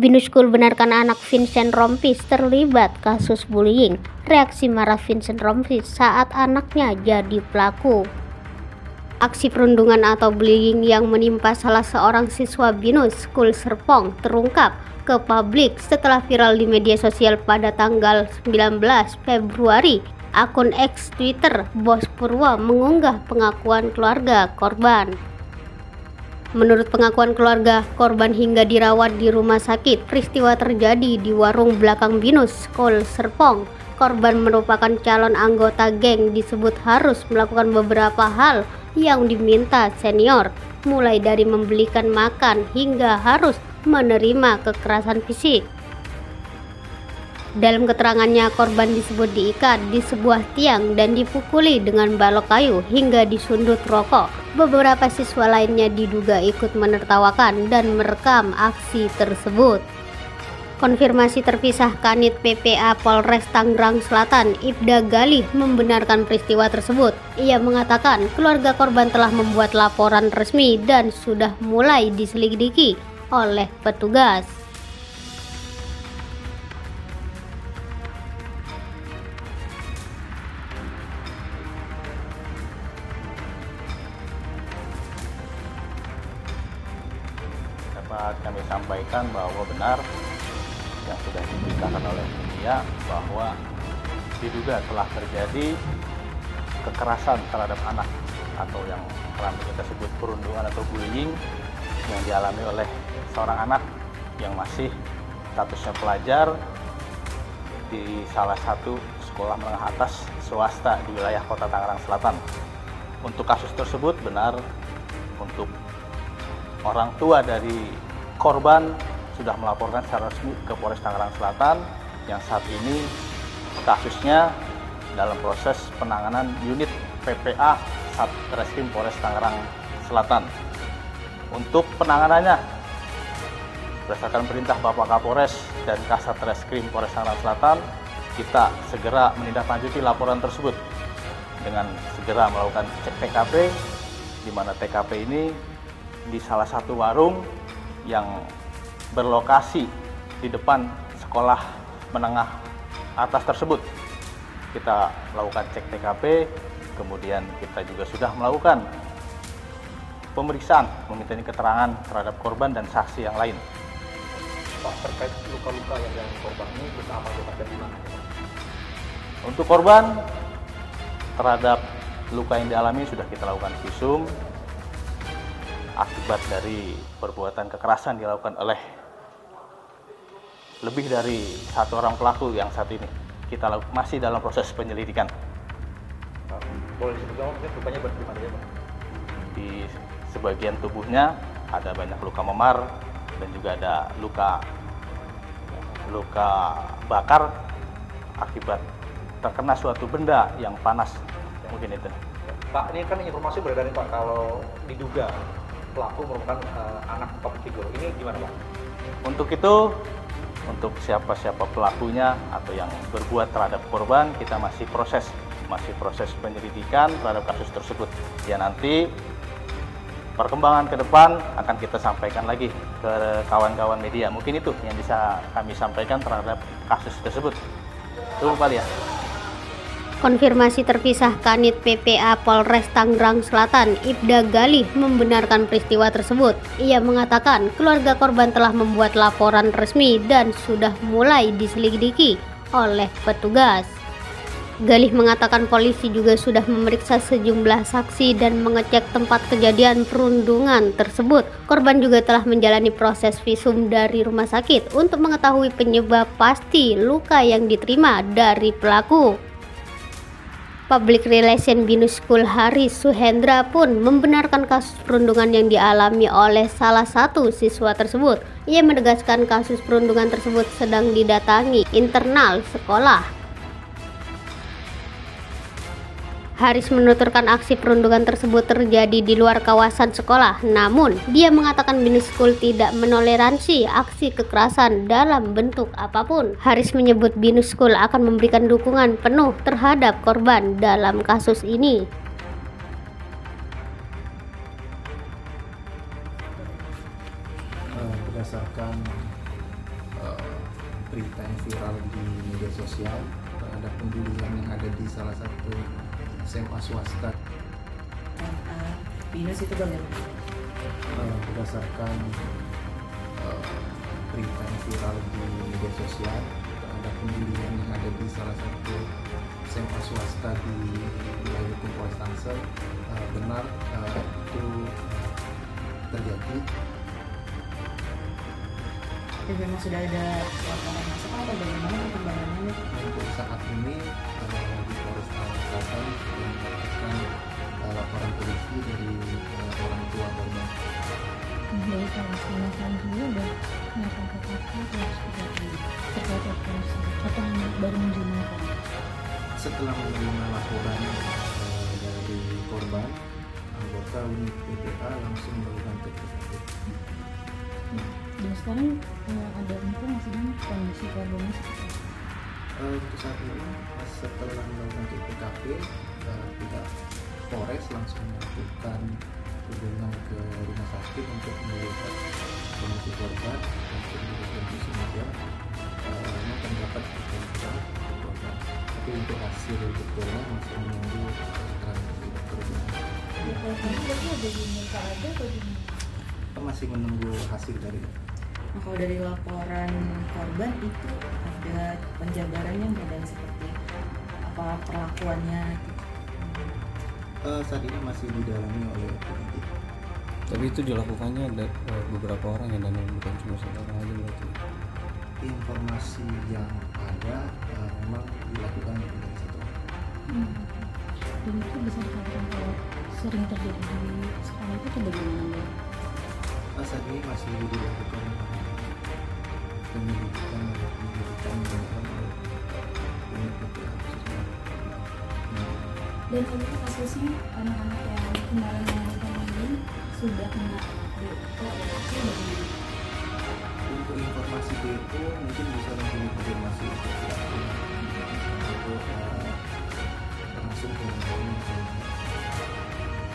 Binus School benarkan anak Vincent Rompis terlibat kasus bullying. Reaksi marah Vincent Rompis saat anaknya jadi pelaku. Aksi perundungan atau bullying yang menimpa salah seorang siswa Binus School Serpong terungkap ke publik setelah viral di media sosial pada tanggal 19 Februari. Akun X Twitter Bos Purwo mengunggah pengakuan keluarga korban. Menurut pengakuan keluarga, korban hingga dirawat di rumah sakit. Peristiwa terjadi di warung belakang Binus School Serpong. Korban merupakan calon anggota geng, disebut harus melakukan beberapa hal yang diminta senior, mulai dari membelikan makan hingga harus menerima kekerasan fisik. Dalam keterangannya, korban disebut diikat di sebuah tiang dan dipukuli dengan balok kayu hingga disundut rokok. Beberapa siswa lainnya diduga ikut menertawakan dan merekam aksi tersebut. Konfirmasi terpisah Kanit PPA Polres Tangerang Selatan, Ibda Galih, membenarkan peristiwa tersebut. Ia mengatakan keluarga korban telah membuat laporan resmi dan sudah mulai diselidiki oleh petugas. Dapat kami sampaikan bahwa benar yang sudah diberitakan oleh media bahwa diduga telah terjadi kekerasan terhadap anak atau yang kerap kita sebut perundungan atau bullying yang dialami oleh seorang anak yang masih statusnya pelajar di salah satu sekolah menengah atas swasta di wilayah Kota Tangerang Selatan. Untuk kasus tersebut benar, untuk orang tua dari korban sudah melaporkan secara resmi ke Polres Tangerang Selatan yang saat ini kasusnya dalam proses penanganan unit PPA Satreskrim Polres Tangerang Selatan. Untuk penanganannya berdasarkan perintah Bapak Kapolres dan Kasatreskrim Polres Tangerang Selatan, kita segera menindaklanjuti laporan tersebut dengan segera melakukan cek TKP, di mana TKP ini di salah satu warung yang berlokasi di depan sekolah menengah atas tersebut. Kita melakukan cek TKP, kemudian kita juga sudah melakukan pemeriksaan, meminta keterangan terhadap korban dan saksi yang lain. Pak, terkait luka-luka yang dialami korban ini bersama dengan di mana? Untuk korban terhadap luka yang dialami sudah kita lakukan visum akibat dari perbuatan kekerasan dilakukan oleh lebih dari satu orang pelaku yang saat ini kita masih dalam proses penyelidikan. Boleh disebutkan mungkin lukanya di mana ya, Pak? Di sebagian tubuhnya ada banyak luka memar dan juga ada luka bakar akibat terkena suatu benda yang panas, mungkin itu. Pak, ini kan informasi beredar nih Pak, kalau diduga pelaku merupakan anak public figure. Ini gimana Pak? Untuk itu, untuk siapa-siapa pelakunya atau yang berbuat terhadap korban, kita masih proses penyelidikan terhadap kasus tersebut. Ya, nanti perkembangan ke depan akan kita sampaikan lagi ke kawan-kawan media. Mungkin itu yang bisa kami sampaikan terhadap kasus tersebut. Itu Pak ya. Konfirmasi terpisah Kanit PPA Polres Tangerang Selatan, Ibda Galih, membenarkan peristiwa tersebut. Ia mengatakan keluarga korban telah membuat laporan resmi dan sudah mulai diselidiki oleh petugas. Galih mengatakan polisi juga sudah memeriksa sejumlah saksi dan mengecek tempat kejadian perundungan tersebut. Korban juga telah menjalani proses visum dari rumah sakit untuk mengetahui penyebab pasti luka yang diterima dari pelaku. Public Relation Binus School Haris Suhendra pun membenarkan kasus perundungan yang dialami oleh salah satu siswa tersebut. Ia menegaskan kasus perundungan tersebut sedang didatangi internal sekolah. Haris menuturkan aksi perundungan tersebut terjadi di luar kawasan sekolah, namun dia mengatakan Binus School tidak menoleransi aksi kekerasan dalam bentuk apapun. Haris menyebut Binus School akan memberikan dukungan penuh terhadap korban dalam kasus ini. Berdasarkan ada di salah satu SMA swasta. Binus itu bagaimana? Berdasarkan berita yang viral di media sosial, ada pembulian yang ada di salah satu SMA swasta di wilayah hukum Polres Tangsel. Benar itu terjadi. Jadi memang sudah ada laporan masuk atau bagaimana perkembangannya? Untuk saat ini di Polres Tangsel Selatan sudah mendapatkan laporan polisi dari orang tua korban. Dari Palestina sendiri udah melakukan apa terus terkait operasi atau baru menjumpai? Setelah menerima laporan dari korban, anggota unit PPA langsung melakukan TKP. Dan sekarang ada informasi dan kondisi korbannya seperti apa? Untuk saat ini setelah melakukan TKP, pihak Polres langsung melakukan kunjungan ke rumah sakit untuk melihat kondisi korban dan kondisi semoga akan dapat ditemukan korban. Tapi untuk hasil detailnya masih menunggu keterangan dari korban. Berarti ada diminta ada atau gimana? Kita masih menunggu hasil dari. Nah, kalau dari laporan korban itu ada penjabarannya dan seperti apa perlakuannya? Saat ini masih didalami oleh penyidik. Tapi itu dilakukannya ada beberapa orang ya, dan bukan cuma satu orang aja berarti. Informasi yang ada memang dilakukan oleh satu orang. Dan itu bisa dikatakan kalau sering terjadi di sekolah itu atau bagaimana? Saat ini masih dilakukan penyelidikan mendalam oleh unit PPA khususnya. Dan untuk kasusnya anak-anak yang kemarin melakukan ini sudah kena DO atau bagaimana? Untuk informasi DO mungkin bisa langsung dikonfirmasi untuk langsung ke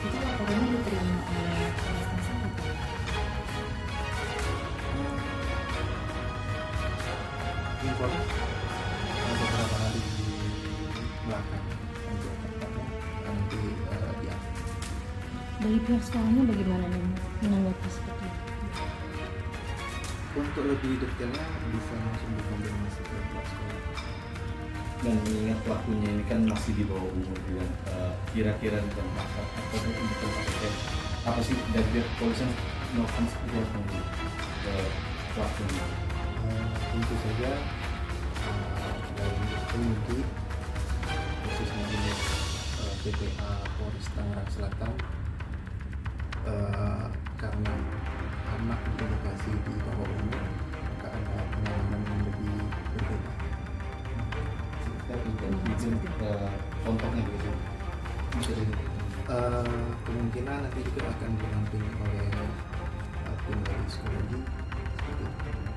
Itu laporannya diterima oleh Polres Tangsel. info beberapa hari di belakang untuk tepatnya nanti diambil. Dari pihak sekolahnya bagaimana nih menanggapi seperti itu? Untuk lebih detailnya bisa langsung dikonfirmasi ke pihak sekolah. Dan mengingat pelakunya ini kan masih di bawah umur juga, kira-kira dan masa atau apa sih dari pihak kepolisian melakukan seperti apa nih ke pelakunya? Tentu saja dari penyidik khususnya unit PPA Polres Tangerang Selatan, karena anak diprovokasi di bawah umur maka ada penanganan yang lebih berbeda. Izin contohnya gitu. Kemungkinan nanti juga akan dinampingi oleh tim dari psikologi seperti itu.